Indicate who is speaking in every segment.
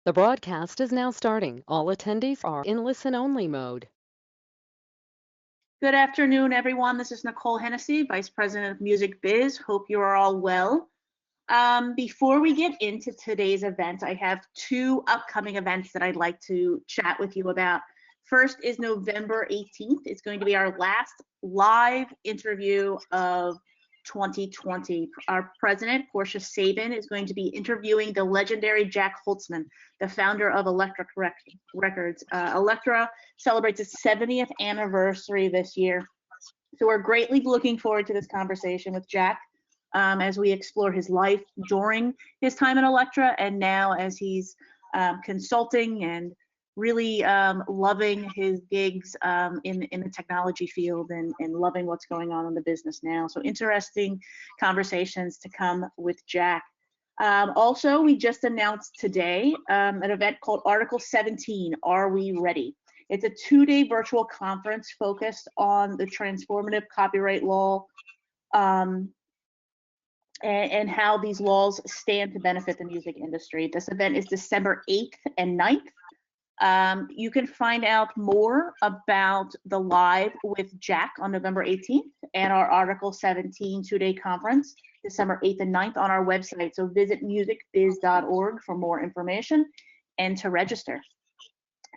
Speaker 1: The broadcast is now starting. All attendees are in listen-only mode.
Speaker 2: Good afternoon, everyone. This is Nicole Hennessy, Vice President of Music Biz. Hope you are all well. Before we get into today's event, I have two upcoming events that I'd like to chat with you about. First is November 18th. It's going to be our last live interview of 2020. Our president, Portia Sabin, is going to be interviewing the legendary Jack Holzman, the founder of Elektra Records. Elektra celebrates its 70th anniversary this year. So we're greatly looking forward to this conversation with Jack as we explore his life during his time at Elektra and now as he's consulting and really loving his gigs in the technology field and loving what's going on in the business now. So interesting conversations to come with Jack. Also, we just announced today an event called Article 17, Are We Ready? It's a 2-day virtual conference focused on the transformative copyright law and how these laws stand to benefit the music industry. This event is December 8th and 9th. You can find out more about the live with Jack on November 18th and our Article 17 2-day conference, December 8th and 9th on our website. So visit musicbiz.org for more information and to register.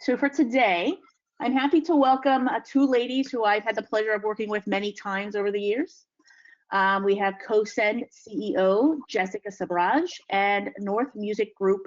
Speaker 2: So for today, I'm happy to welcome two ladies who I've had the pleasure of working with many times over the years. We have CoSend CEO Jessica Sabraj and North Music Group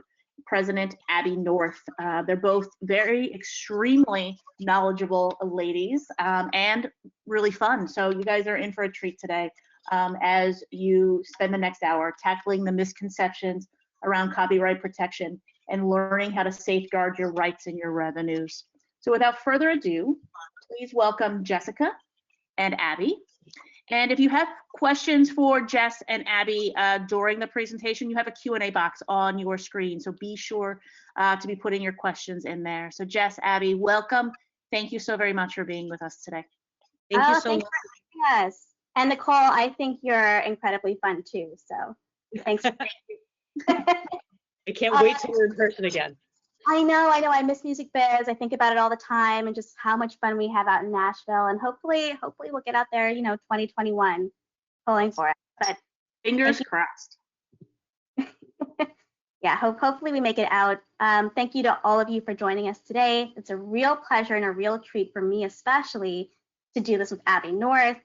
Speaker 2: President Abby North. They're both very extremely knowledgeable ladies and really fun. So you guys are in for a treat today as you spend the next hour tackling the misconceptions around copyright protection and learning how to safeguard your rights and your revenues. So without further ado, please welcome Jessica and Abby. And if you have questions for Jess and Abby during the presentation, you have a Q&A box on your screen. So be sure to be putting your questions in there. So Jess, Abby, welcome. Thank you so very much for being with us today.
Speaker 3: Thank you so much. Yes. And Nicole, I think you're incredibly fun too. So thanks.
Speaker 4: I can't wait till we're in person again.
Speaker 3: I know. I miss Music Biz. I think about it all the time and just how much fun we have out in Nashville. And hopefully we'll get out there, 2021, pulling for it. But
Speaker 2: fingers crossed.
Speaker 3: Yeah, hopefully we make it out. Thank you to all of you for joining us today. It's a real pleasure and a real treat for me, especially, to do this with Abby North.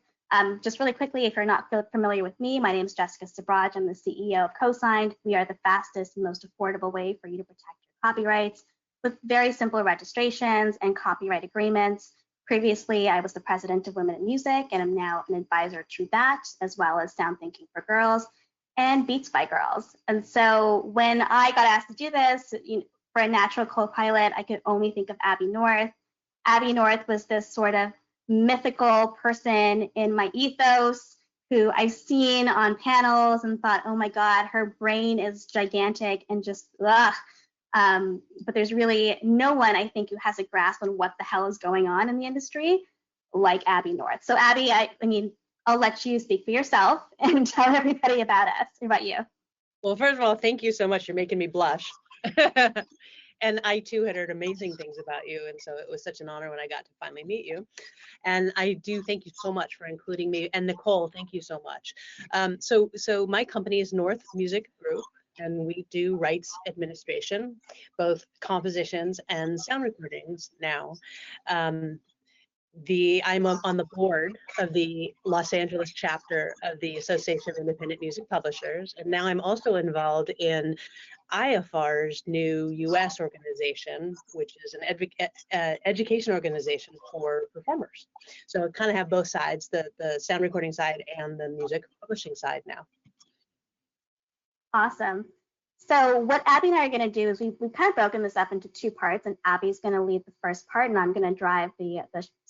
Speaker 3: Just really quickly, if you're not familiar with me, my name is Jessica Sabraj. I'm the CEO of CoSigned. We are the fastest and most affordable way for you to protect copyrights with very simple registrations and copyright agreements. Previously, I was the president of Women in Music, and I'm now an advisor to that, as well as Sound Thinking for Girls and Beats by Girls. And so when I got asked to do this, for a natural co-pilot, I could only think of Abby North. Abby North was this sort of mythical person in my ethos who I've seen on panels and thought, oh my God, her brain is gigantic and just, ugh. But there's really no one, I think, who has a grasp on what the hell is going on in the industry like Abby North. So Abby, I'll let you speak for yourself and tell everybody about us, about you.
Speaker 4: Well, first of all, thank you so much. You're making me blush. And I too had heard amazing things about you. And so it was such an honor when I got to finally meet you. And I do thank you so much for including me. And Nicole, thank you so much. So my company is North Music Group, and we do rights administration, both compositions and sound recordings now. I'm on the board of the Los Angeles chapter of the Association of Independent Music Publishers, and now I'm also involved in IFR's new U.S. organization, which is an education organization for performers. So I kind of have both sides, the sound recording side and the music publishing side now.
Speaker 3: Awesome. So what Abby and I are going to do is we've kind of broken this up into two parts, and Abby's going to lead the first part, and I'm going to drive the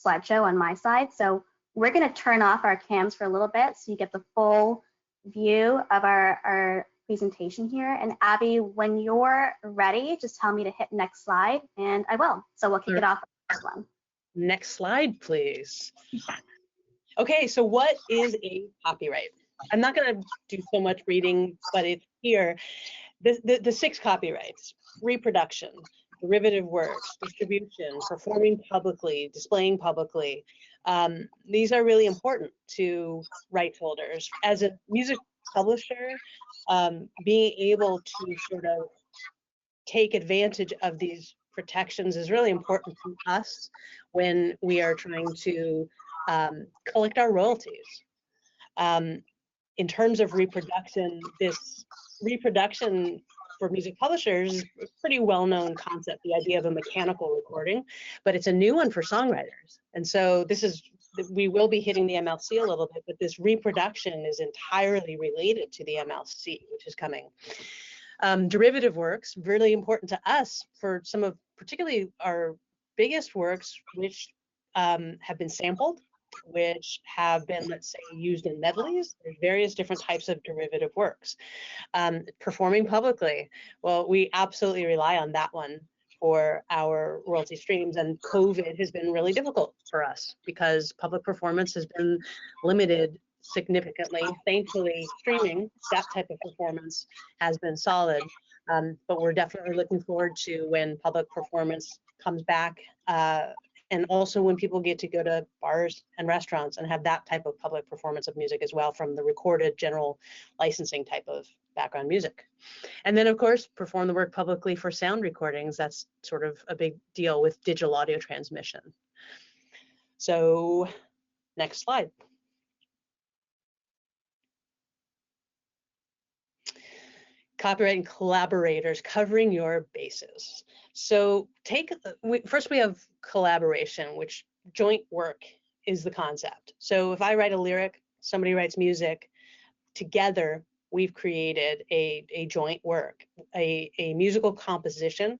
Speaker 3: slideshow on my side. So we're going to turn off our cams for a little bit so you get the full view of our presentation here. And Abby, when you're ready, just tell me to hit next slide, and I will. So we'll kick it off with the first one.
Speaker 4: Next slide, please. Okay, so what is a copyright? I'm not going to do so much reading, but it's here. The 6 copyrights. reproduction, derivative works, distribution, performing publicly, displaying publicly. These are really important to rights holders. As a music publisher, being able to sort of take advantage of these protections is really important to us when we are trying to collect our royalties. In terms of reproduction, this reproduction for music publishers is a pretty well-known concept, the idea of a mechanical recording, but it's a new one for songwriters. And so this is, we will be hitting the MLC a little bit, but this reproduction is entirely related to the MLC, which is coming. Derivative works, really important to us for some of particularly our biggest works, which have been sampled, which have been, let's say, used in medleys. There's various different types of derivative works. Performing publicly, well, we absolutely rely on that one for our royalty streams, and COVID has been really difficult for us because public performance has been limited significantly. Thankfully, streaming, that type of performance has been solid, but we're definitely looking forward to when public performance comes back, and also when people get to go to bars and restaurants and have that type of public performance of music as well from the recorded general licensing type of background music. And then, of course, perform the work publicly for sound recordings. That's sort of a big deal with digital audio transmission. So next slide. Copyright and collaborators, covering your bases. So first we have collaboration, which joint work is the concept. So if I write a lyric, somebody writes music, together we've created a joint work, a musical composition,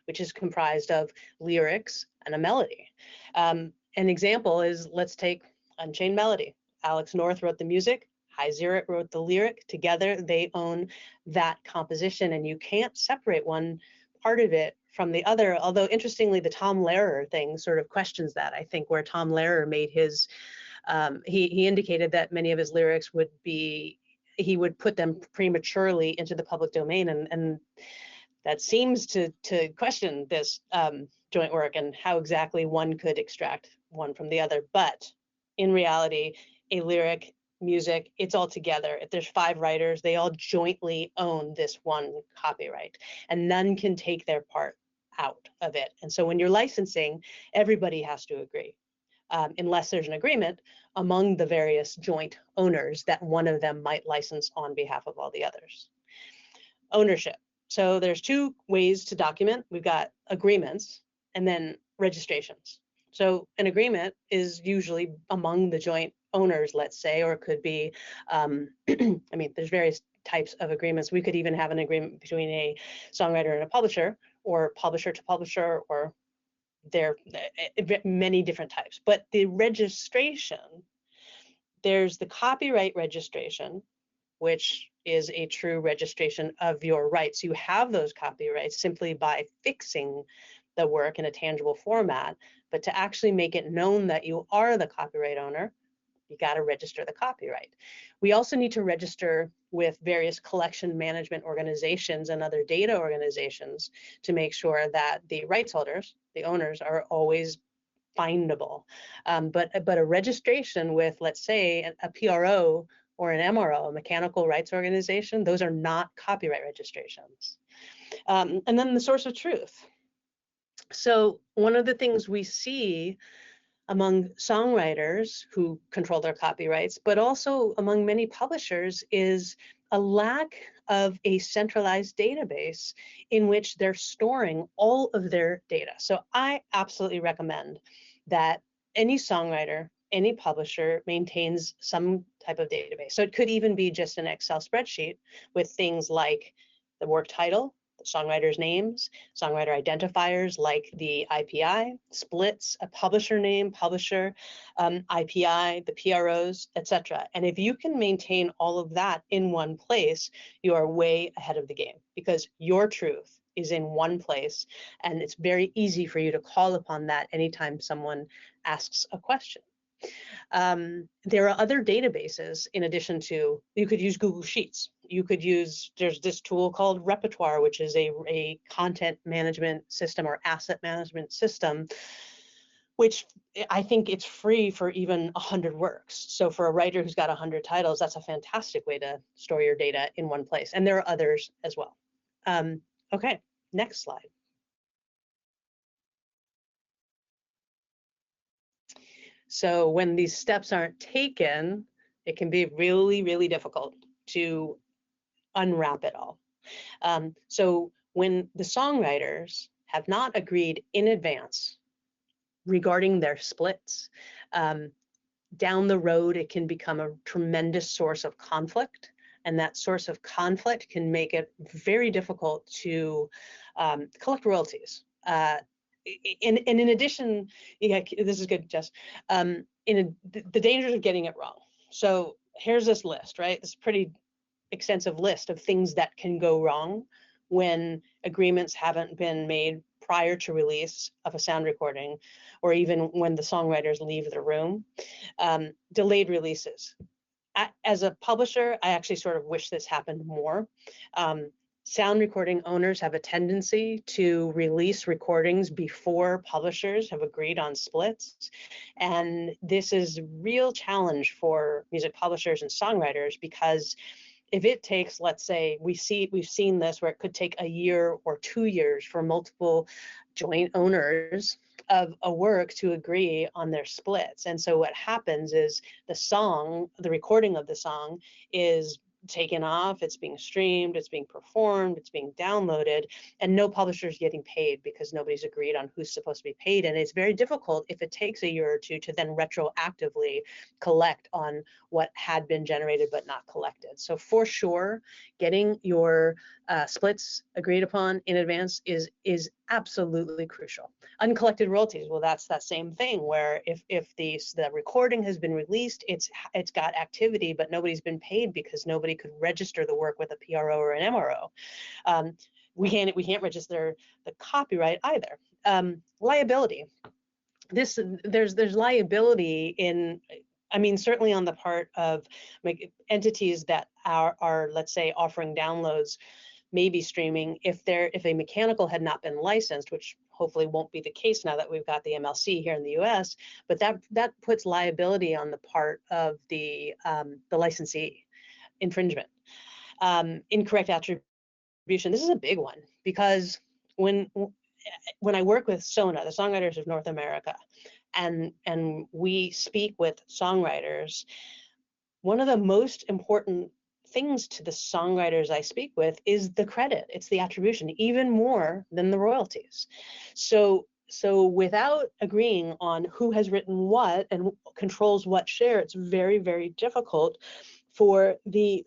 Speaker 4: which is comprised of lyrics and a melody. An example is, let's take Unchained Melody. Alex North wrote the music, High Zero wrote the lyric. Together they own that composition, and you can't separate one part of it from the other. Although interestingly, the Tom Lehrer thing sort of questions that. I think where Tom Lehrer made his, he indicated that many of his lyrics would be, he would put them prematurely into the public domain, and that seems to question this joint work and how exactly one could extract one from the other. But in reality, a lyric, music, it's all together. If there's 5 writers, they all jointly own this one copyright, and none can take their part out of it. And so when you're licensing, everybody has to agree, unless there's an agreement among the various joint owners that one of them might license on behalf of all the others. Ownership. So there's 2 ways to document. We've got agreements and then registrations. So an agreement is usually among the joint owners, let's say, or it could be, I mean, there's various types of agreements. We could even have an agreement between a songwriter and a publisher, or publisher to publisher, or there are many different types. But the registration, there's the copyright registration, which is a true registration of your rights. You have those copyrights simply by fixing the work in a tangible format, but to actually make it known that you are the copyright owner, you got to register the copyright. We also need to register with various collection management organizations and other data organizations to make sure that the rights holders, the owners, are always findable. But a registration with, let's say, a PRO or an MRO, a mechanical rights organization, those are not copyright registrations. And then the source of truth. So one of the things we see among songwriters who control their copyrights, but also among many publishers, is a lack of a centralized database in which they're storing all of their data. So I absolutely recommend that any songwriter, any publisher maintains some type of database. So it could even be just an Excel spreadsheet with things like the work title, the songwriter's names, songwriter identifiers like the IPI, splits, a publisher name, publisher, IPI, the PROs, etc. And if you can maintain all of that in one place, you are way ahead of the game, because your truth is in one place, and it's very easy for you to call upon that anytime someone asks a question. There are other databases in addition to, you could use Google Sheets. You could use, there's this tool called Repertoire, which is a content management system or asset management system, which I think it's free for even 100 works. So for a writer who's got 100 titles, that's a fantastic way to store your data in one place. And there are others as well. Okay, next slide. So when these steps aren't taken, it can be really, really difficult to unwrap it all. So when the songwriters have not agreed in advance regarding their splits, down the road, it can become a tremendous source of conflict. And that source of conflict can make it very difficult to collect royalties. In addition, yeah, this is good, Jess. The dangers of getting it wrong. So here's this list, right? This pretty extensive list of things that can go wrong when agreements haven't been made prior to release of a sound recording, or even when the songwriters leave the room. Delayed releases. As a publisher, I actually sort of wish this happened more. Sound recording owners have a tendency to release recordings before publishers have agreed on splits. And this is a real challenge for music publishers and songwriters, because if it takes, let's say, we've seen this where it could take a year or 2 years for multiple joint owners of a work to agree on their splits. And so what happens is the recording of the song is taken off, it's being streamed, it's being performed, it's being downloaded, and no publisher is getting paid because nobody's agreed on who's supposed to be paid. And it's very difficult if it takes a year or two to then retroactively collect on what had been generated but not collected. So for sure, getting your splits agreed upon in advance is absolutely crucial. Uncollected royalties, well, that's that same thing where if the recording has been released, it's got activity, but nobody's been paid because nobody could register the work with a PRO or an MRO. We can't register the copyright either. Liability. There's liability in, I mean, certainly on the part of entities that are, let's say, offering downloads, maybe streaming, if a mechanical had not been licensed, which hopefully won't be the case now that we've got the MLC here in the US, but that puts liability on the part of the licensee. Infringement. Incorrect attribution. This is a big one, because when I work with SONA, the Songwriters of North America, and we speak with songwriters, one of the most important things to the songwriters I speak with is the credit. It's the attribution, even more than the royalties. So without agreeing on who has written what and controls what share, it's very, very difficult for the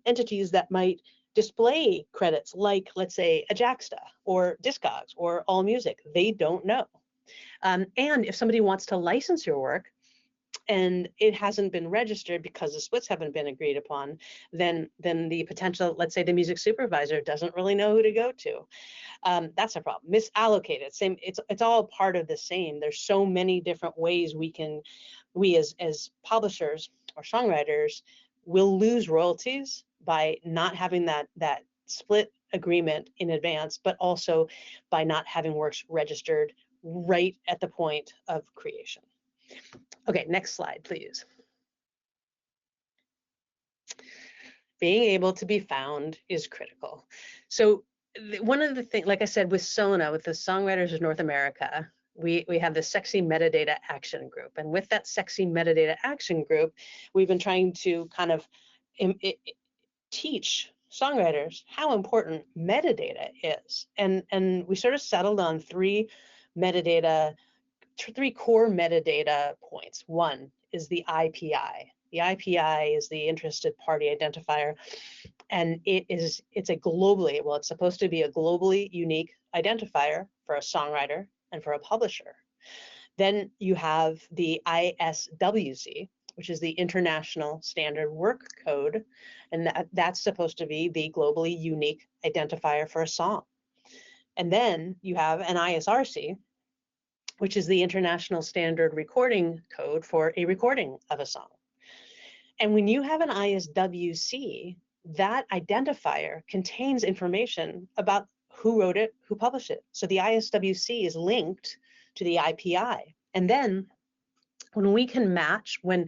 Speaker 4: entities that might display credits, like, let's say, Ajaxta or Discogs or AllMusic. They don't know. And if somebody wants to license your work and it hasn't been registered because the splits haven't been agreed upon, then the potential, let's say, the music supervisor doesn't really know who to go to. That's a problem. Misallocated, same. It's all part of the same. There's so many different ways we as publishers or songwriters will lose royalties by not having that split agreement in advance, but also by not having works registered right at the point of creation. Okay, next slide, please. Being able to be found is critical. So one of the things, like I said, with SONA, with the Songwriters of North America, we have the Sexy Metadata Action Group. And with that Sexy Metadata Action Group, we've been trying to kind of teach songwriters how important metadata is. And we sort of settled on three core metadata points. One is the IPI. The IPI is the interested party identifier, and it's supposed to be a globally unique identifier for a songwriter and for a publisher. Then you have the ISWC, which is the International Standard Work Code, and that's supposed to be the globally unique identifier for a song. And then you have an ISRC, which is the International Standard Recording Code for a recording of a song. And when you have an ISWC, that identifier contains information about who wrote it, who published it. So the ISWC is linked to the IPI. And then when we can match, when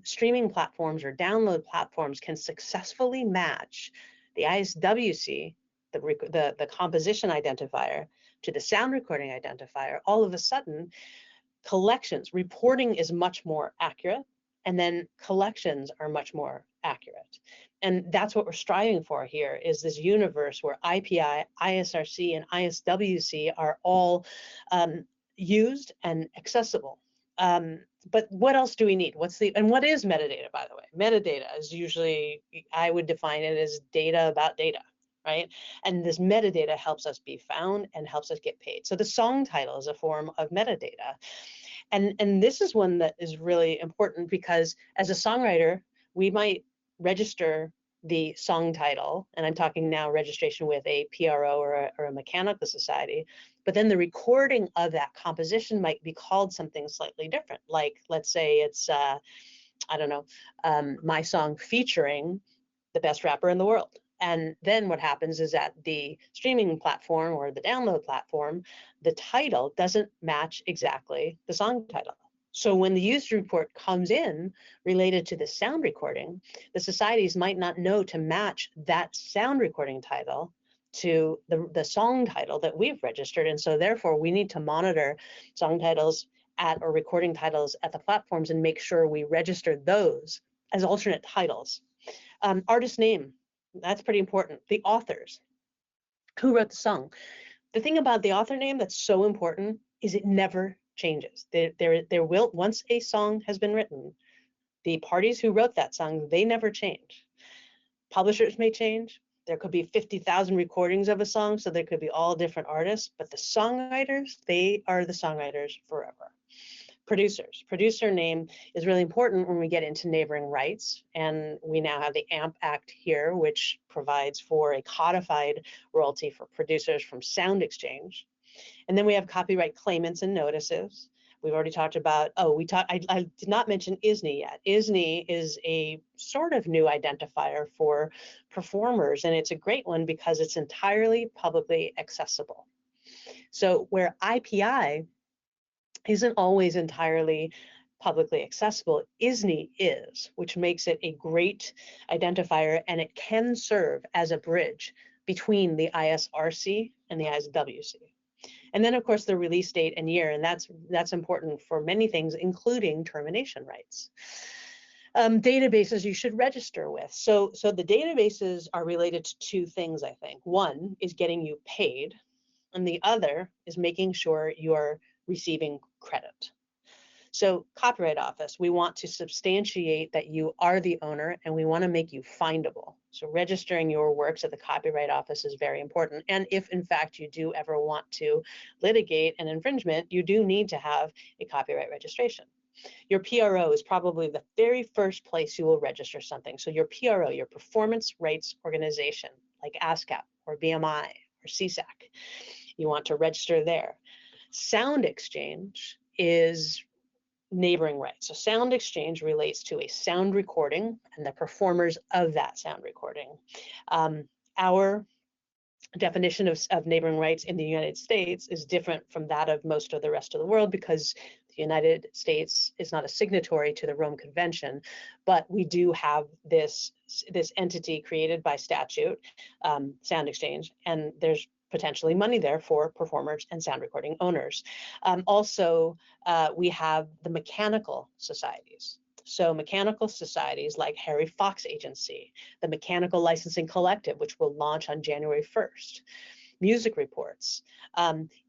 Speaker 4: streaming platforms or download platforms can successfully match the ISWC, the composition identifier, to the sound recording identifier, all of a sudden, reporting is much more accurate, and then collections are much more accurate. And that's what we're striving for here, is this universe where IPI, ISRC, and ISWC are all used and accessible. But what else do we need? And what is metadata, by the way? Metadata is usually, I would define it as data about data, right? And this metadata helps us be found and helps us get paid. So the song title is a form of metadata. And this is one that is really important, because as a songwriter, we might register the song title, and I'm talking now registration with a PRO or a mechanical society, but then the recording of that composition might be called something slightly different. Like, let's say it's, I don't know, my song featuring the best rapper in the world. And then what happens is that the streaming platform or the download platform, the title doesn't match exactly the song title. So when the use report comes in related to the sound recording, the societies might not know to match that sound recording title to the song title that we've registered. And so therefore we need to monitor song titles or recording titles at the platforms and make sure we register those as alternate titles. Artist name, that's pretty important. The authors, who wrote the song. The thing about the author name that's so important is it never changes. There will, once a song has been written, the parties who wrote that song, they never change. Publishers may change. There could be 50,000 recordings of a song, so there could be all different artists, but the songwriters, they are the songwriters forever. Producers. Producer name is really important when we get into neighboring rights, and we now have the AMP Act here, which provides for a codified royalty for producers from Sound Exchange. And then we have copyright claimants and notices. We've already talked about, I did not mention ISNI yet. ISNI is a sort of new identifier for performers, and it's a great one because it's entirely publicly accessible. So where IPI isn't always entirely publicly accessible, ISNI is, which makes it a great identifier, and it can serve as a bridge between the ISRC and the ISWC. And then of course the release date and year, and that's important for many things, including termination rights. Databases you should register with. So the databases are related to two things, I think. One is getting you paid, and the other is making sure you're receiving credit. So Copyright Office, we want to substantiate that you are the owner, and we want to make you findable. So registering your works at the Copyright Office is very important. And if in fact you do ever want to litigate an infringement, you do need to have a copyright registration. Your PRO is probably the very first place you will register something. So your PRO, your Performance Rights Organization, like ASCAP or BMI or CSAC, you want to register there. Sound Exchange is neighboring rights. So Sound Exchange relates to a sound recording and the performers of that sound recording. Our definition of neighboring rights in the United States is different from that of most of the rest of the world, because the United States is not a signatory to the Rome Convention, but we do have this entity created by statute, Sound Exchange, and there's potentially money there for performers and sound recording owners. Also, we have the mechanical societies. So mechanical societies like Harry Fox Agency, the Mechanical Licensing Collective, which will launch on January 1st, Music Reports.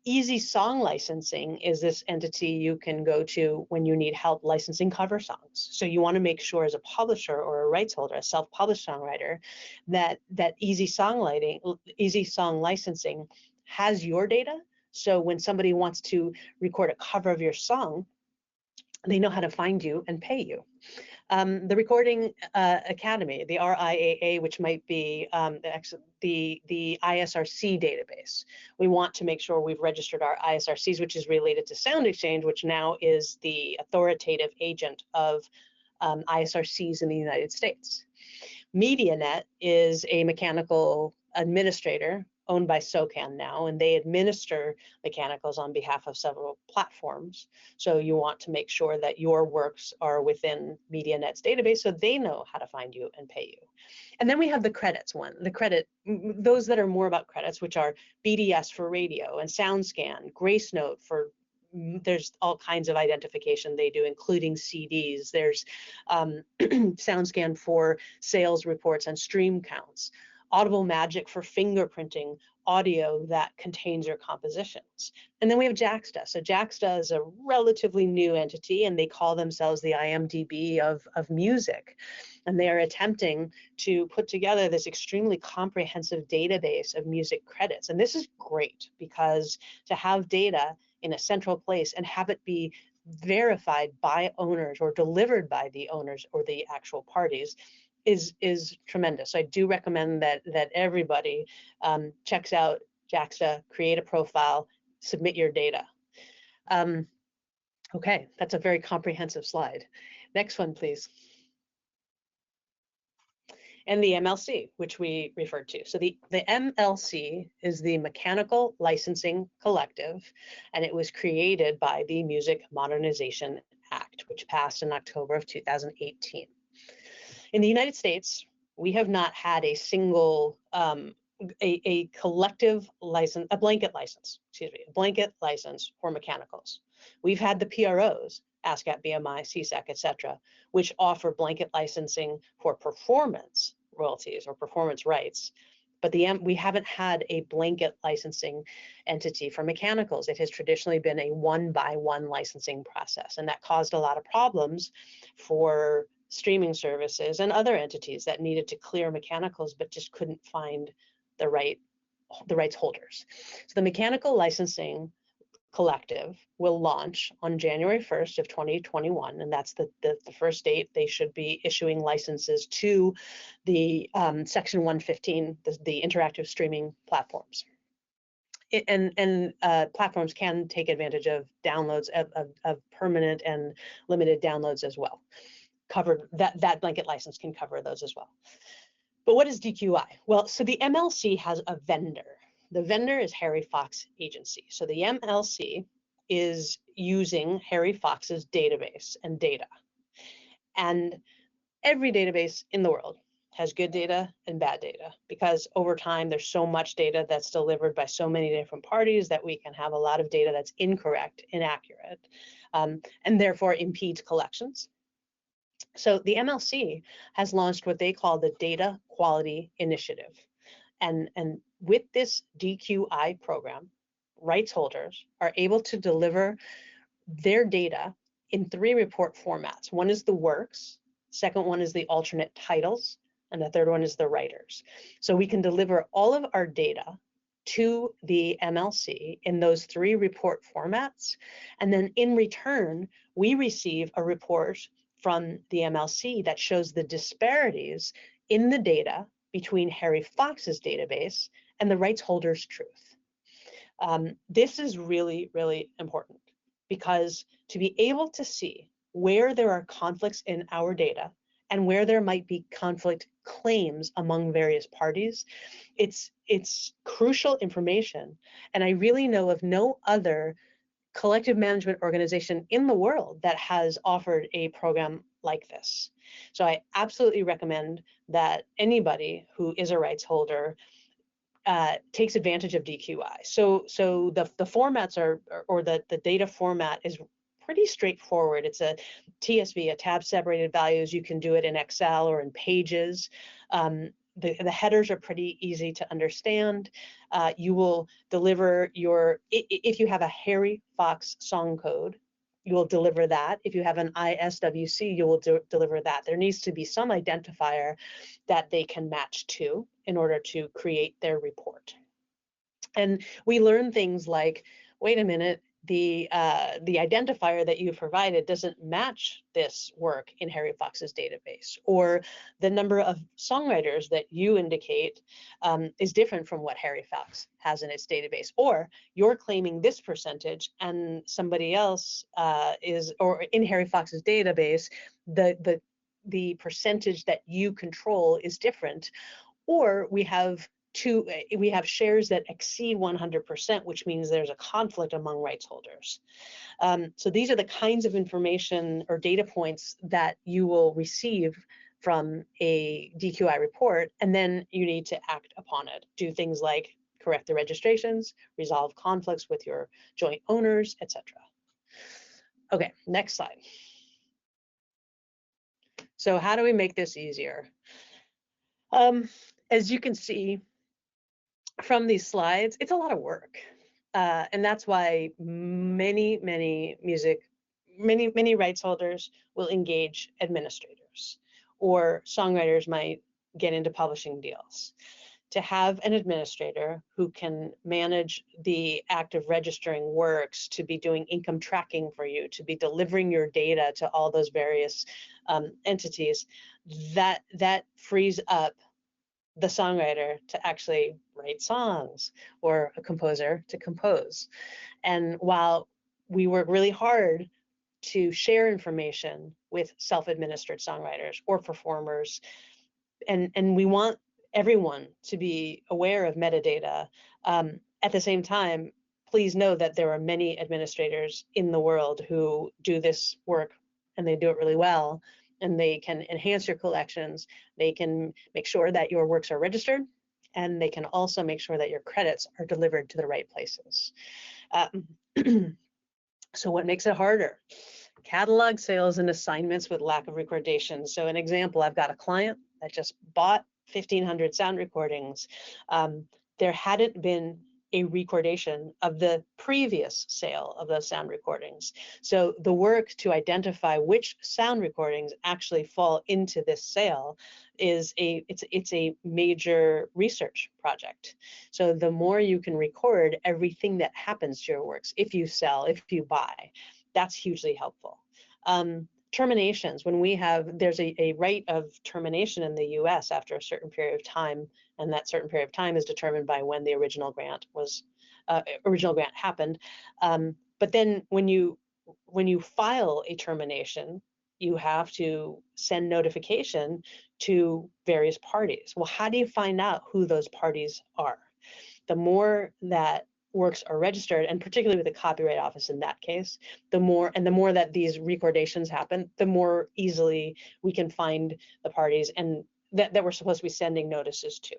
Speaker 4: Easy Song Licensing is this entity you can go to when you need help licensing cover songs. So you want to make sure as a publisher or a rights holder, a self-published songwriter, that Easy Song Licensing has your data. So when somebody wants to record a cover of your song, they know how to find you and pay you. The Recording Academy, the RIAA, which might be the ISRC database. We want to make sure we've registered our ISRCs, which is related to Sound Exchange, which now is the authoritative agent of ISRCs in the United States. MediaNet is a mechanical administrator owned by SOCAN now, and they administer mechanicals on behalf of several platforms. So you want to make sure that your works are within MediaNet's database so they know how to find you and pay you. And then we have the credits one, those that are more about credits, which are BDS for radio and SoundScan, GraceNote for, there's all kinds of identification they do, including CDs. There's SoundScan for sales reports and stream counts. Audible Magic for fingerprinting audio that contains your compositions. And then we have JAXTA. So JAXTA is a relatively new entity, and they call themselves the IMDb of music. And they are attempting to put together this extremely comprehensive database of music credits. And this is great because to have data in a central place and have it be verified by owners or delivered by the owners or the actual parties is tremendous. So I do recommend that everybody checks out JAXTA, create a profile, submit your data. Okay, that's a very comprehensive slide. Next one, please. And the MLC, which we referred to. So the MLC is the Mechanical Licensing Collective, and it was created by the Music Modernization Act, which passed in October of 2018. In the United States, we have not had a single, a collective license, a blanket license for mechanicals. We've had the PROs, ASCAP, BMI, CSAC, et cetera, which offer blanket licensing for performance royalties or performance rights. But we haven't had a blanket licensing entity for mechanicals. It has traditionally been a one-by-one licensing process, and that caused a lot of problems for streaming services and other entities that needed to clear mechanicals but just couldn't find the rights holders. So the Mechanical Licensing Collective will launch on January 1st of 2021, and that's the first date they should be issuing licenses to the Section 115, the interactive streaming platforms. And platforms can take advantage of downloads of permanent and limited downloads as well. That blanket license can cover those as well. But what is DQI? Well, so the MLC has a vendor. The vendor is Harry Fox Agency. So the MLC is using Harry Fox's database and data. And every database in the world has good data and bad data, because over time there's so much data that's delivered by so many different parties that we can have a lot of data that's incorrect, inaccurate, and therefore impedes collections. So the MLC has launched what they call the Data Quality Initiative. And with this DQI program, rights holders are able to deliver their data in 3 report formats. One is the works, second one is the alternate titles, and the third one is the writers. So we can deliver all of our data to the MLC in those 3 report formats. And then in return, we receive a report from the MLC that shows the disparities in the data between Harry Fox's database and the rights holder's truth. This is really, really important, because to be able to see where there are conflicts in our data and where there might be conflict claims among various parties, it's crucial information. And I really know of no other collective management organization in the world that has offered a program like this. So I absolutely recommend that anybody who is a rights holder takes advantage of DQI. So the formats or the data format is pretty straightforward. It's a TSV, a tab separated values. You can do it in Excel or in Pages. The headers are pretty easy to understand. You will deliver if you have a Harry Fox song code, you will deliver that. If you have an ISWC, you will deliver that. There needs to be some identifier that they can match to in order to create their report. And we learn things like, wait a minute, the identifier that you provided doesn't match this work in Harry Fox's database, or the number of songwriters that you indicate is different from what Harry Fox has in its database, or you're claiming this percentage and somebody else or in Harry Fox's database, the percentage that you control is different, or we have shares that exceed 100%, which means there's a conflict among rights holders. So these are the kinds of information or data points that you will receive from a DQI report, and then you need to act upon it. Do things like correct the registrations, resolve conflicts with your joint owners, etc. Okay, next slide. So how do we make this easier? As you can see from these slides, it's a lot of work. And that's why many rights holders will engage administrators, or songwriters might get into publishing deals. To have an administrator who can manage the act of registering works, to be doing income tracking for you, to be delivering your data to all those various entities, that frees up the songwriter to actually write songs, or a composer to compose. And while we work really hard to share information with self-administered songwriters or performers, and we want everyone to be aware of metadata, at the same time, please know that there are many administrators in the world who do this work, and they do it really well, and they can enhance your collections. They can make sure that your works are registered, and they can also make sure that your credits are delivered to the right places. So what makes it harder? Catalog sales and assignments with lack of recordation. So an example, I've got a client that just bought 1,500 sound recordings. There hadn't been a recordation of the previous sale of those sound recordings. So the work to identify which sound recordings actually fall into this sale is it's a major research project. So the more you can record everything that happens to your works, if you sell, if you buy, that's hugely helpful. Terminations, when there's a right of termination in the US after a certain period of time, and that certain period of time is determined by when the original grant happened. But then when you file a termination, you have to send notification to various parties. Well, how do you find out who those parties are? The more that works are registered, and particularly with the Copyright Office in that case, the more that these recordations happen, the more easily we can find the parties and that we're supposed to be sending notices to.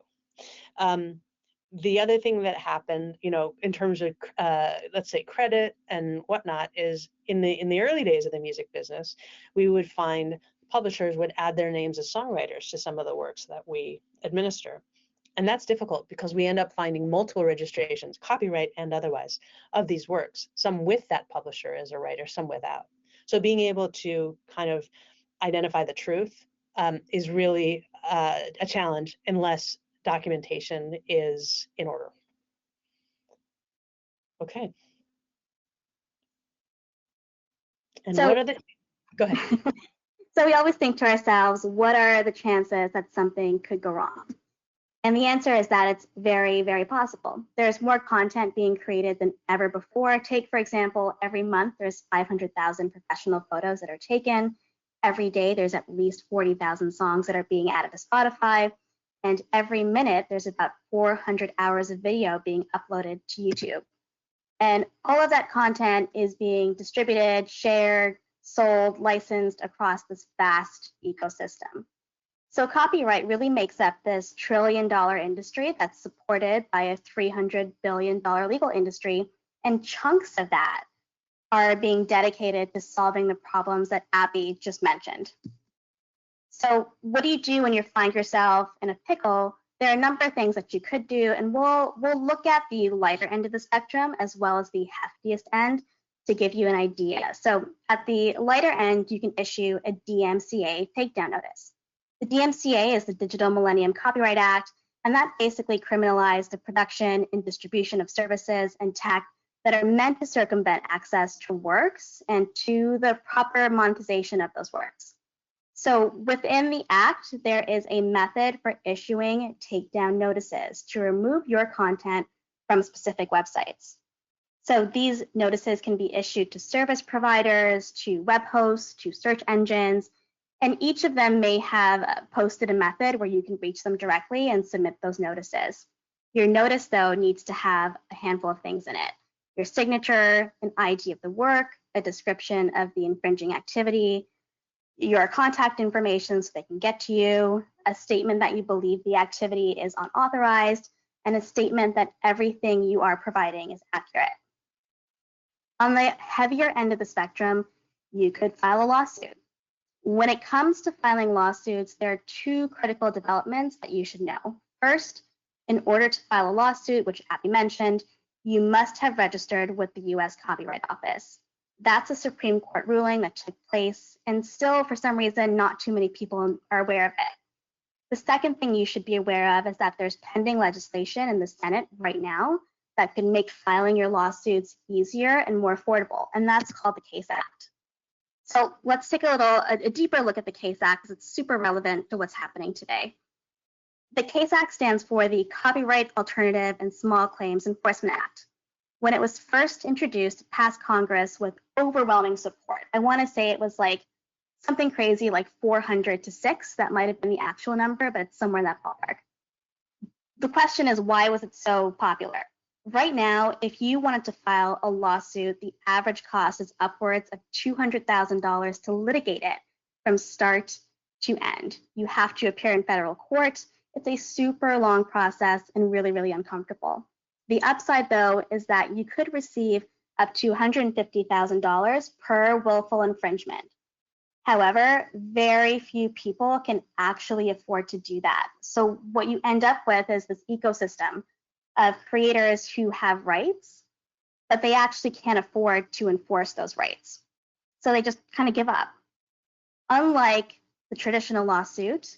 Speaker 4: The other thing that happened, in terms of let's say credit and whatnot, is in the early days of the music business, we would find publishers would add their names as songwriters to some of the works that we administer. And that's difficult because we end up finding multiple registrations, copyright and otherwise, of these works, some with that publisher as a writer, some without. So being able to kind of identify the truth is really a challenge unless documentation is in order. Okay. And
Speaker 3: So,
Speaker 4: what are the, go ahead.
Speaker 3: So we always think to ourselves, what are the chances that something could go wrong? And the answer is that it's very, very possible. There's more content being created than ever before. Take, for example, every month there's 500,000 professional photos that are taken. Every day there's at least 40,000 songs that are being added to Spotify. And every minute there's about 400 hours of video being uploaded to YouTube. And all of that content is being distributed, shared, sold, licensed across this vast ecosystem. So copyright really makes up this trillion-dollar industry that's supported by a $300 billion legal industry, and chunks of that are being dedicated to solving the problems that Abby just mentioned. So what do you do when you find yourself in a pickle? There are a number of things that you could do, and we'll look at the lighter end of the spectrum as well as the heftiest end to give you an idea. So at the lighter end, you can issue a DMCA takedown notice. The DMCA is the Digital Millennium Copyright Act, and that basically criminalized the production and distribution of services and tech that are meant to circumvent access to works and to the proper monetization of those works. So within the act, there is a method for issuing takedown notices to remove your content from specific websites. So these notices can be issued to service providers, to web hosts, to search engines, And each of them may have posted a method where you can reach them directly and submit those notices. Your notice, though, needs to have a handful of things in it: your signature, an ID of the work, a description of the infringing activity, your contact information so they can get to you, a statement that you believe the activity is unauthorized, and a statement that everything you are providing is accurate. On the heavier end of the spectrum, you could file a lawsuit. When it comes to filing lawsuits, there are two critical developments that you should know. First, in order to file a lawsuit, which Abby mentioned, you must have registered with the US Copyright Office. That's a Supreme Court ruling that took place, and still, for some reason, not too many people are aware of it. The second thing you should be aware of is that there's pending legislation in the Senate right now that can make filing your lawsuits easier and more affordable, and that's called the CASE Act. So let's take a deeper look at the CASE Act, because it's super relevant to what's happening today. The CASE Act stands for the Copyright Alternative and Small Claims Enforcement Act. When it was first introduced, it passed Congress with overwhelming support. I want to say it was like something crazy like 400 to 6. That might have been the actual number, but it's somewhere in that ballpark. The question is, why was it so popular? Right now, if you wanted to file a lawsuit, the average cost is upwards of $200,000 to litigate it from start to end. You have to appear in federal court. It's a super long process and really, really uncomfortable. The upside, though, is that you could receive up to $150,000 per willful infringement. However, very few people can actually afford to do that. So what you end up with is this ecosystem of creators who have rights, but they actually can't afford to enforce those rights. So they just kind of give up. Unlike the traditional lawsuit,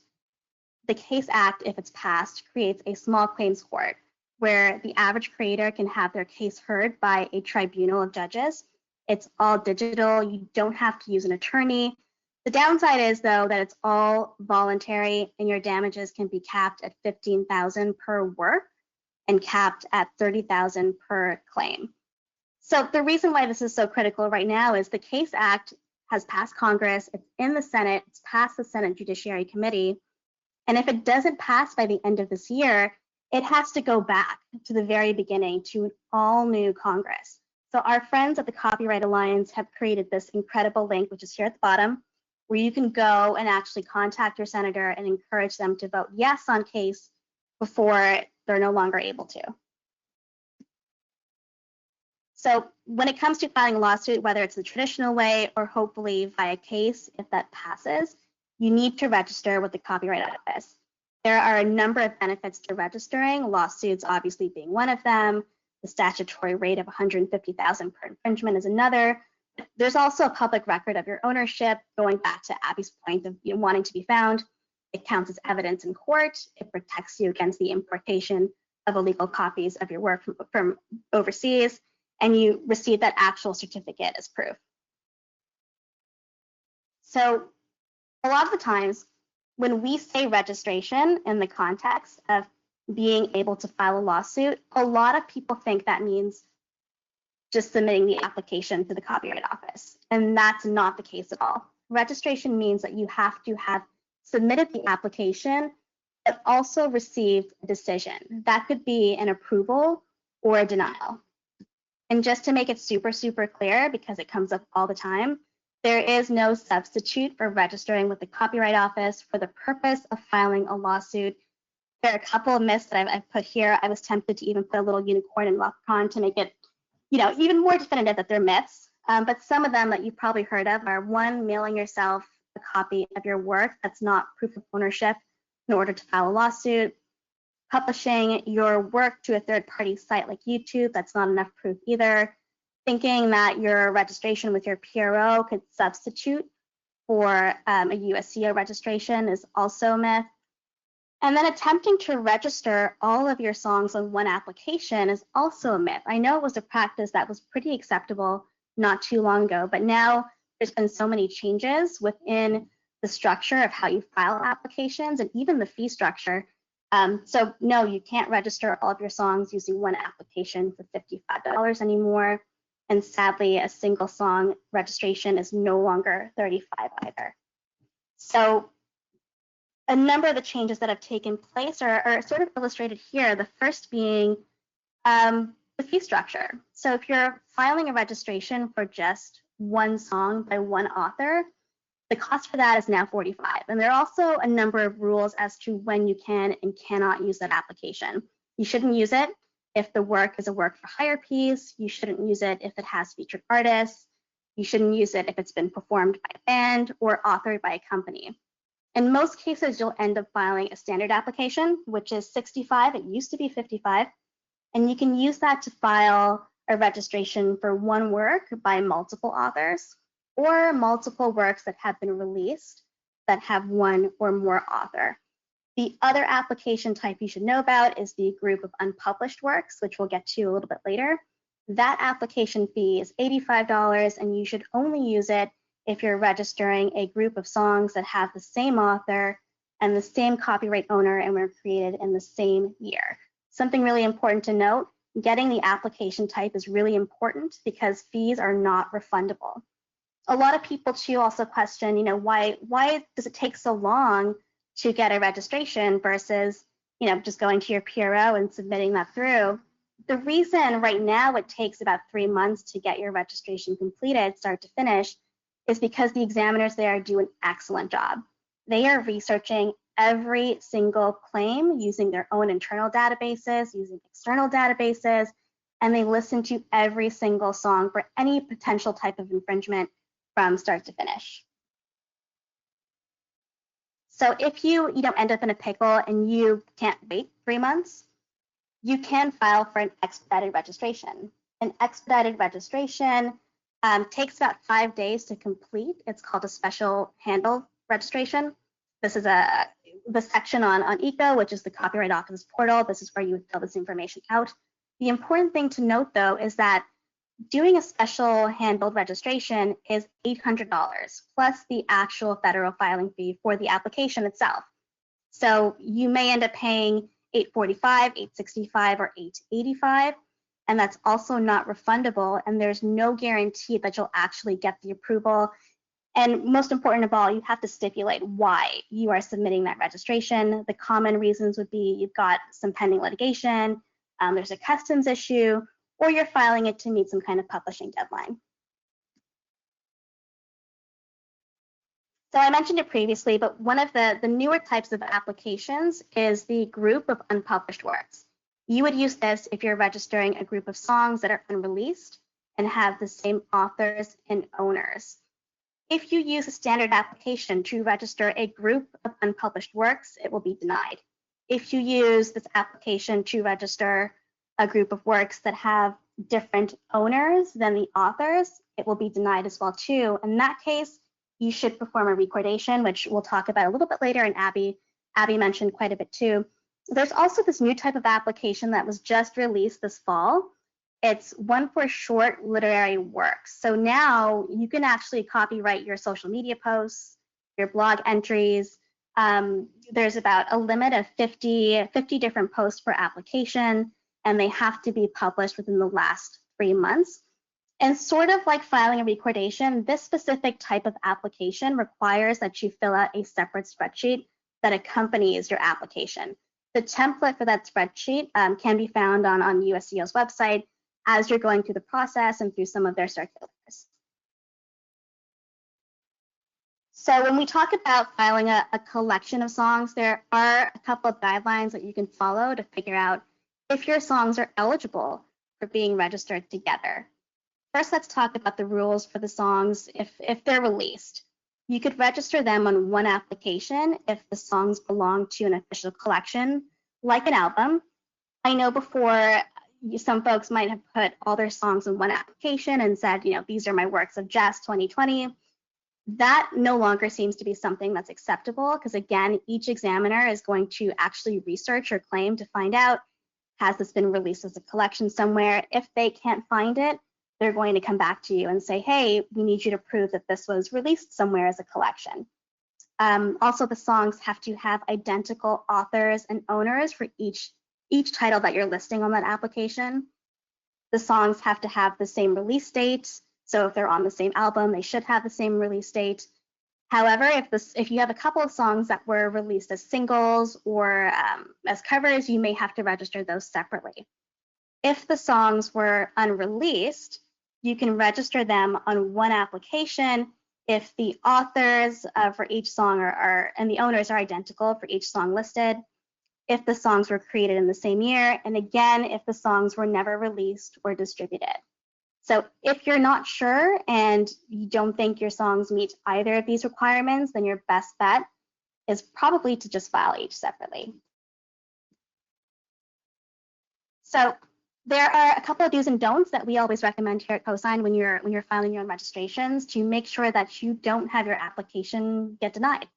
Speaker 3: the CASE Act, if it's passed, creates a small claims court where the average creator can have their case heard by a tribunal of judges. It's all digital. You don't have to use an attorney. The downside is, though, that it's all voluntary and your damages can be capped at $15,000 per work and capped at $30,000 per claim. So the reason why this is so critical right now is the CASE Act has passed Congress, it's in the Senate, it's passed the Senate Judiciary Committee, and if it doesn't pass by the end of this year, it has to go back to the very beginning to an all new Congress. So our friends at the Copyright Alliance have created this incredible link, which is here at the bottom, where you can go and actually contact your senator and encourage them to vote yes on CASE before they're no longer able to. So when it comes to filing a lawsuit, whether it's the traditional way or hopefully via CASE, if that passes, you need to register with the Copyright Office. There are a number of benefits to registering, lawsuits obviously being one of them. The statutory rate of $150,000 per infringement is another. There's also a public record of your ownership, going back to Abby's point of wanting to be found. It counts as evidence in court. It protects you against the importation of illegal copies of your work from overseas, and you receive that actual certificate as proof. So a lot of the times when we say registration in the context of being able to file a lawsuit, a lot of people think that means just submitting the application to the Copyright Office, and that's not the case at all. Registration means that you have to have submitted the application, but also received a decision. That could be an approval or a denial. And just to make it super, super clear, because it comes up all the time, there is no substitute for registering with the Copyright Office for the purpose of filing a lawsuit. There are a couple of myths that I've put here. I was tempted to even put a little unicorn and leprechaun to make it, even more definitive that they're myths. But some of them that you've probably heard of are: one, mailing yourself a copy of your work. That's not proof of ownership in order to file a lawsuit. Publishing your work to a third-party site like YouTube. That's not enough proof either. Thinking that your registration with your PRO could substitute for a USCO registration is also a myth. And then attempting to register all of your songs on one application is also a myth. I know it was a practice that was pretty acceptable not too long ago, but now there's been so many changes within the structure of how you file applications and even the fee structure. So no, you can't register all of your songs using one application for $55 anymore. And sadly, a single song registration is no longer $35 either. So a number of the changes that have taken place are sort of illustrated here. The first being the fee structure. So if you're filing a registration for just one song by one author, the cost for that is now $45. And there are also a number of rules as to when you can and cannot use that application. You shouldn't use it if the work is a work for hire piece. You shouldn't use it if it has featured artists. You shouldn't use it if it's been performed by a band or authored by a company. In most cases, you'll end up filing a standard application, which is $65. It used to be $55. And you can use that to file a registration for one work by multiple authors or multiple works that have been released that have one or more author. The other application type you should know about is the group of unpublished works, which we'll get to a little bit later. That application fee is $85, and you should only use it if you're registering a group of songs that have the same author and the same copyright owner and were created in the same year. Something really important to note, getting the application type is really important because fees are not refundable. A lot of people too also question, why does it take so long to get a registration versus, just going to your PRO and submitting that through? The reason right now it takes about 3 months to get your registration completed, start to finish, is because the examiners there do an excellent job. They are researching every single claim using their own internal databases, using external databases, and they listen to every single song for any potential type of infringement from start to finish. So if you end up in a pickle and you can't wait 3 months, you can file for an expedited registration. An expedited registration takes about 5 days to complete. It's called a special handle registration. This is the section on ECO, which is the Copyright Office's portal. This is where you would fill this information out. The important thing to note, though, is that doing a special handled registration is $800 plus the actual federal filing fee for the application itself. So you may end up paying $845, $865, or $885, and that's also not refundable, and there's no guarantee that you'll actually get the approval. And most important of all, you have to stipulate why you are submitting that registration. The common reasons would be you've got some pending litigation, there's a customs issue, or you're filing it to meet some kind of publishing deadline. So I mentioned it previously, but one of the newer types of applications is the group of unpublished works. You would use this if you're registering a group of songs that are unreleased and have the same authors and owners. If you use a standard application to register a group of unpublished works, it will be denied. If you use this application to register a group of works that have different owners than the authors, it will be denied as well too. In that case, you should perform a recordation, which we'll talk about a little bit later, and Abby mentioned quite a bit too. There's also this new type of application that was just released this fall. It's one for short literary works. So now you can actually copyright your social media posts, your blog entries. There's about a limit of 50 different posts per application, and they have to be published within the last 3 months. And sort of like filing a recordation, this specific type of application requires that you fill out a separate spreadsheet that accompanies your application. The template for that spreadsheet can be found on USCO's website as you're going through the process and through some of their circulars. So when we talk about filing a collection of songs, there are a couple of guidelines that you can follow to figure out if your songs are eligible for being registered together. First, let's talk about the rules for the songs if they're released. You could register them on one application if the songs belong to an official collection, like an album. I know before, some folks might have put all their songs in one application and said, these are my works of Jess 2020. That no longer seems to be something that's acceptable because, again, each examiner is going to actually research your claim to find out, has this been released as a collection somewhere? If they can't find it, they're going to come back to you and say, hey, we need you to prove that this was released somewhere as a collection. Also, the songs have to have identical authors and owners for each title that you're listing on that application. The songs have to have the same release date. So if they're on the same album, they should have the same release date. However, if you have a couple of songs that were released as singles or as covers, you may have to register those separately. If the songs were unreleased, you can register them on one application if the authors for each song and the owners are identical for each song listed, if the songs were created in the same year, and again, if the songs were never released or distributed. So if you're not sure and you don't think your songs meet either of these requirements, then your best bet is probably to just file each separately. So there are a couple of do's and don'ts that we always recommend here at Cosign when you're filing your own registrations to make sure that you don't have your application get denied.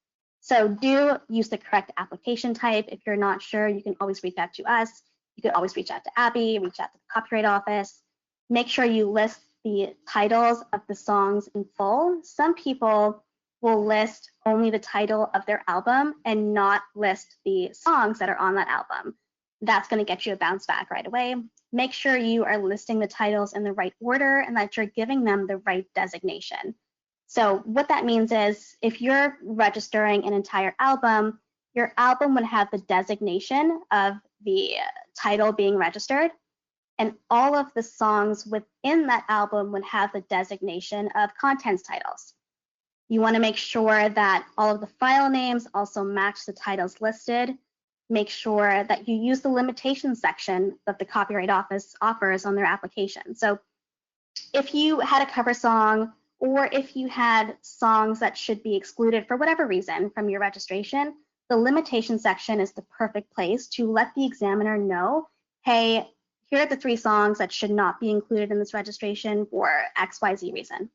Speaker 3: So do use the correct application type. If you're not sure, you can always reach out to us. You could always reach out to Abby, reach out to the Copyright Office. Make sure you list the titles of the songs in full. Some people will list only the title of their album and not list the songs that are on that album. That's going to get you a bounce back right away. Make sure you are listing the titles in the right order and that you're giving them the right designation. So what that means is if you're registering an entire album, your album would have the designation of the title being registered, and all of the songs within that album would have the designation of contents titles. You want to make sure that all of the file names also match the titles listed. Make sure that you use the limitations section that the Copyright Office offers on their application. So if you had a cover song or if you had songs that should be excluded for whatever reason from your registration, the limitation section is the perfect place to let the examiner know, hey, here are the 3 songs that should not be included in this registration for XYZ reason.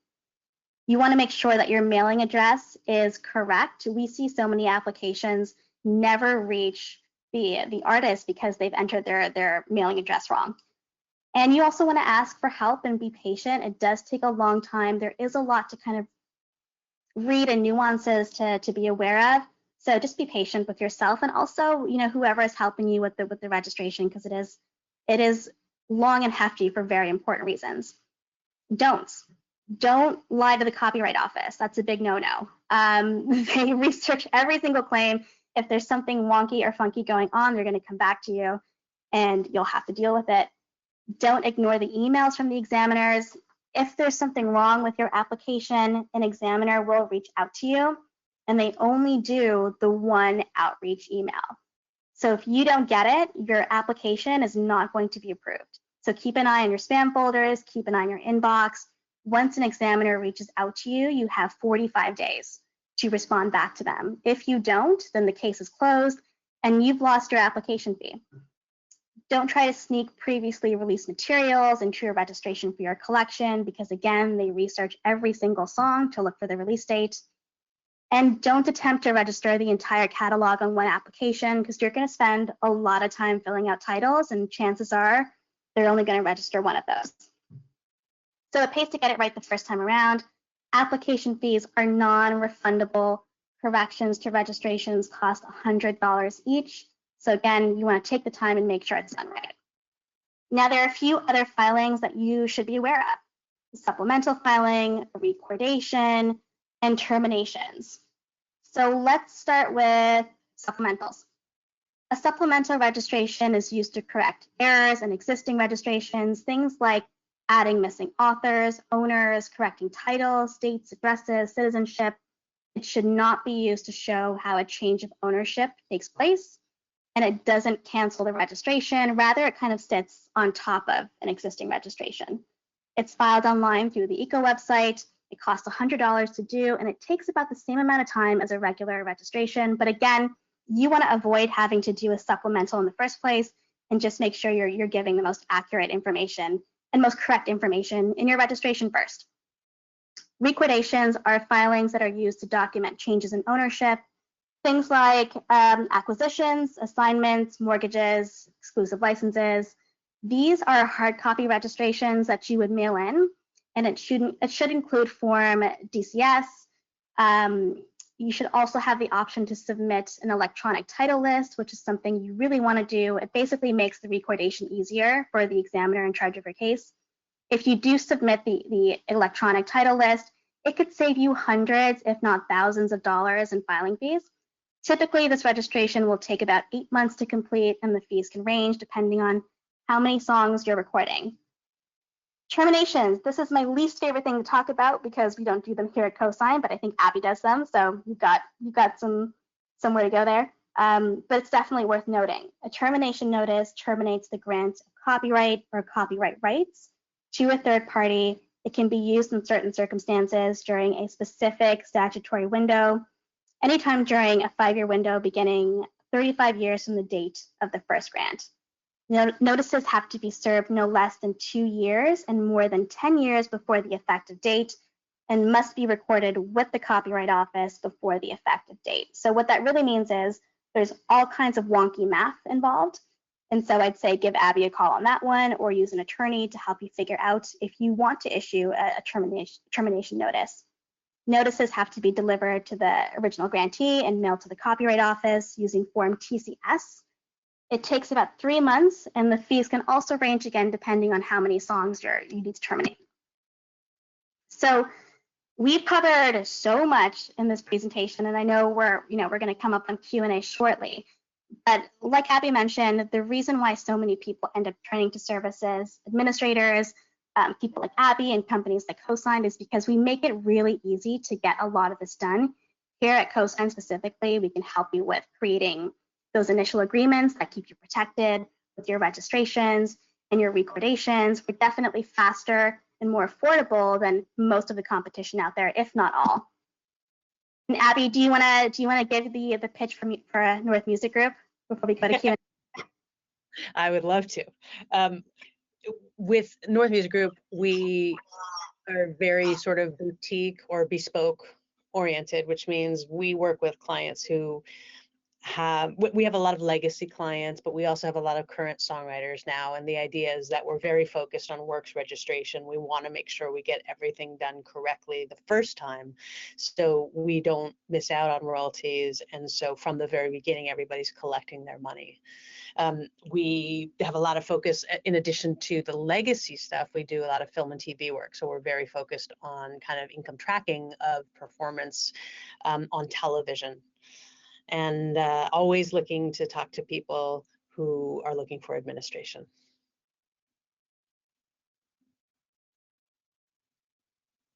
Speaker 3: You want to make sure that your mailing address is correct. We see so many applications never reach the artist because they've entered their mailing address wrong. And you also want to ask for help and be patient. It does take a long time. There is a lot to kind of read and nuances to be aware of. So just be patient with yourself and also, whoever is helping you with the registration, because it is long and hefty for very important reasons. Don't lie to the Copyright Office. That's a big no-no. They research every single claim. If there's something wonky or funky going on, they're going to come back to you and you'll have to deal with it. Don't ignore the emails from the examiners. If there's something wrong with your application, an examiner will reach out to you, and they only do the one outreach email. So if you don't get it, your application is not going to be approved. So keep an eye on your spam folders, keep an eye on your inbox. Once an examiner reaches out to you, you have 45 days to respond back to them. If you don't, then the case is closed and you've lost your application fee. Don't try to sneak previously released materials into your registration for your collection because again, they research every single song to look for the release date. And don't attempt to register the entire catalog on one application because you're going to spend a lot of time filling out titles and chances are they're only going to register one of those. So it pays to get it right the first time around. Application fees are non-refundable. Corrections to registrations cost $100 each. So again, you want to take the time and make sure it's done right. Now there are a few other filings that you should be aware of. Supplemental filing, recordation, and terminations. So let's start with supplementals. A supplemental registration is used to correct errors in existing registrations, things like adding missing authors, owners, correcting titles, dates, addresses, citizenship. It should not be used to show how a change of ownership takes place, and it doesn't cancel the registration. Rather, it kind of sits on top of an existing registration. It's filed online through the ECO website. It costs $100 to do, and it takes about the same amount of time as a regular registration. But again, you want to avoid having to do a supplemental in the first place and just make sure you're giving the most accurate information and most correct information in your registration first. Liquidations are filings that are used to document changes in ownership, things like acquisitions, assignments, mortgages, exclusive licenses. These are hard copy registrations that you would mail in, and it should include Form DCS. You should also have the option to submit an electronic title list, which is something you really want to do. It basically makes the recordation easier for the examiner in charge of your case. If you do submit the electronic title list, it could save you hundreds, if not thousands of dollars in filing fees. Typically, this registration will take about 8 months to complete, and the fees can range depending on how many songs you're recording. Terminations. This is my least favorite thing to talk about because we don't do them here at Cosign, but I think Abby does them, so you've got somewhere to go there. But it's definitely worth noting. A termination notice terminates the grant of copyright or copyright rights to a third party. It can be used in certain circumstances during a specific statutory window, anytime during a 5-year window beginning 35 years from the date of the first grant. Notices have to be served no less than 2 years and more than 10 years before the effective date, and must be recorded with the Copyright Office before the effective date. So what that really means is there's all kinds of wonky math involved. And so I'd say give Abby a call on that one, or use an attorney to help you figure out if you want to issue a termination notice. Notices have to be delivered to the original grantee and mailed to the Copyright Office using Form TCS. It takes about 3 months, and the fees can also range again depending on how many songs you need to terminate. So we've covered so much in this presentation, and I know we're going to come up on Q&A shortly. But like Abby mentioned, the reason why so many people end up turning to services administrators, people like Abby and companies like Cosign, is because we make it really easy to get a lot of this done. Here at Cosign specifically, we can help you with creating those initial agreements that keep you protected with your registrations and your recordations. We're definitely faster and more affordable than most of the competition out there, if not all. And Abby, do you want to give the pitch for North Music Group before we go to Q&A?
Speaker 4: I would love to. With North Music Group, we are very sort of boutique or bespoke oriented, which means we work with clients who we have a lot of legacy clients, but we also have a lot of current songwriters now. And the idea is that we're very focused on works registration. We want to make sure we get everything done correctly the first time, so we don't miss out on royalties. And so from the very beginning, everybody's collecting their money. We have a lot of focus, in addition to the legacy stuff, we do a lot of film and TV work. So we're very focused on kind of income tracking of performance on television. And always looking to talk to people who are looking for administration.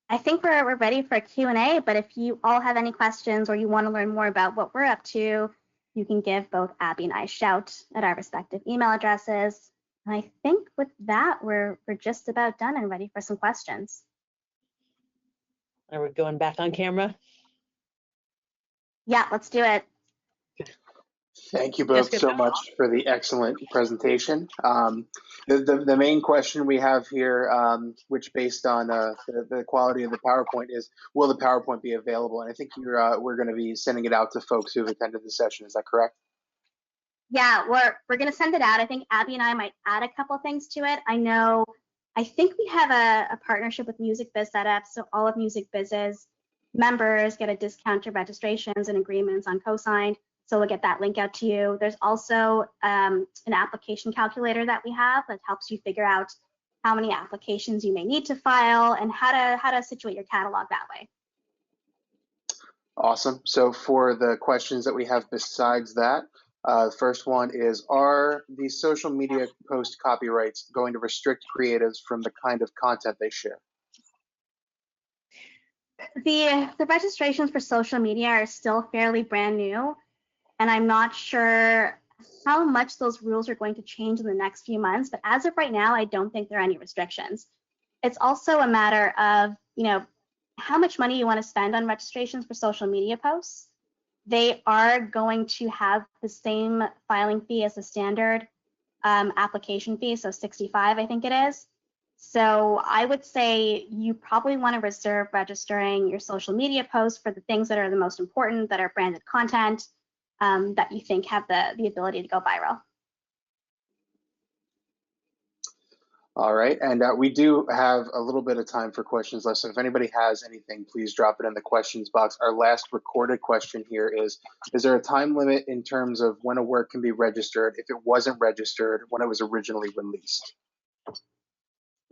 Speaker 3: I think we're ready for a Q&A, but if you all have any questions or you want to learn more about what we're up to, you can give both Abby and I a shout at our respective email addresses. And I think with that, we're just about done and ready for some questions.
Speaker 4: Are we going back on camera?
Speaker 3: Yeah, let's do it.
Speaker 5: Thank you both so much for the excellent presentation. The main question we have here, which based on the quality of the PowerPoint, is will the PowerPoint be available? And I think we're going to be sending it out to folks who have attended the session. Is that correct?
Speaker 3: Yeah, we're going to send it out. I think Abby and I might add a couple things to it. I think we have a partnership with Music Biz Setup, so all of Music Biz's members get a discount to registrations and agreements on Cosign. So we'll get that link out to you. There's also an application calculator that we have that helps you figure out how many applications you may need to file and how to situate your catalog that way.
Speaker 5: Awesome. So for the questions that we have besides that, the first one is, are the social media post copyrights going to restrict creatives from the kind of content they share?
Speaker 3: The registrations for social media are still fairly brand new, and I'm not sure how much those rules are going to change in the next few months, but as of right now, I don't think there are any restrictions. It's also a matter of, how much money you want to spend on registrations for social media posts. They are going to have the same filing fee as the standard application fee, so $65, I think it is. So I would say you probably want to reserve registering your social media posts for the things that are the most important, that are branded content, that you think have the ability to go viral.
Speaker 5: All right, and we do have a little bit of time for questions left, so if anybody has anything, please drop it in the questions box. Our last recorded question here is there a time limit in terms of when a work can be registered if it wasn't registered when it was originally released?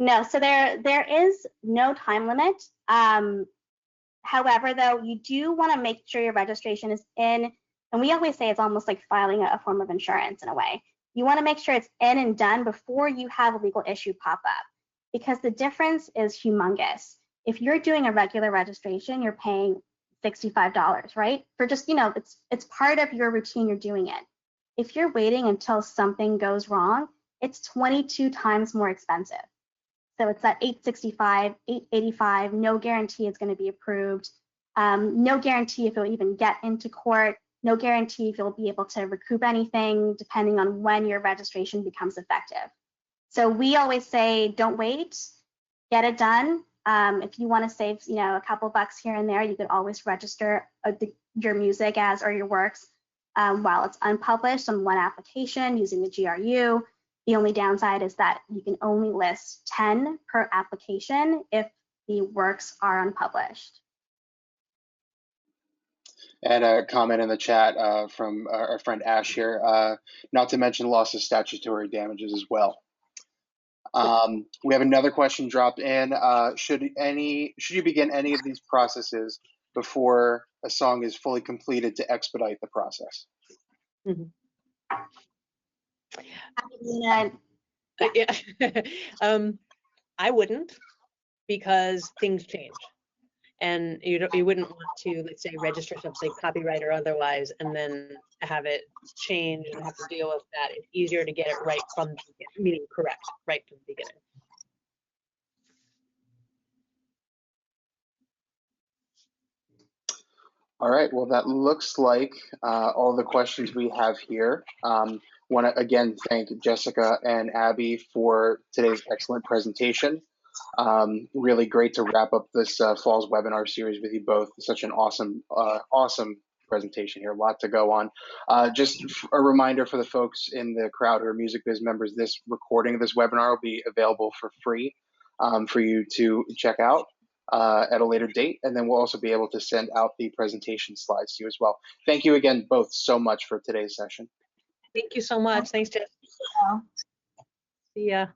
Speaker 3: No, so there is no time limit. However, though, you do want to make sure your registration is in, and we always say it's almost like filing a form of insurance in a way. You want to make sure it's in and done before you have a legal issue pop up, because the difference is humongous. If you're doing a regular registration, you're paying $65, right? For just, it's part of your routine, you're doing it. If you're waiting until something goes wrong, it's 22 times more expensive. So it's that $865, $885, no guarantee it's going to be approved, no guarantee if you'll even get into court, no guarantee if you'll be able to recoup anything depending on when your registration becomes effective. So we always say, don't wait, get it done. If you want to save, a couple bucks here and there, you could always register your music or your works while it's unpublished on one application using the GRU. The only downside is that you can only list 10 per application if the works are unpublished.
Speaker 5: And a comment in the chat from our friend Ash here, not to mention loss of statutory damages as well. We have another question dropped in. Should you begin any of these processes before a song is fully completed to expedite the process?
Speaker 4: Mhm.
Speaker 3: Yeah.
Speaker 4: I wouldn't, because things change. And you wouldn't want to, let's say, register something copyright or otherwise, and then have it change and have to deal with that. It's easier to get it right from the beginning, meaning correct, right from the beginning.
Speaker 5: All right, well, that looks like all the questions we have here. Want to again thank Jessica and Abby for today's excellent presentation. Really great to wrap up this fall's webinar series with you both. Such an awesome presentation here, a lot to go on. Just a reminder for the folks in the crowd who are Music Biz members, this recording of this webinar will be available for free for you to check out at a later date, and then we'll also be able to send out the presentation slides to you as well. Thank you again both so much for today's session.
Speaker 4: Thank you so much. Thanks, Jess. See ya.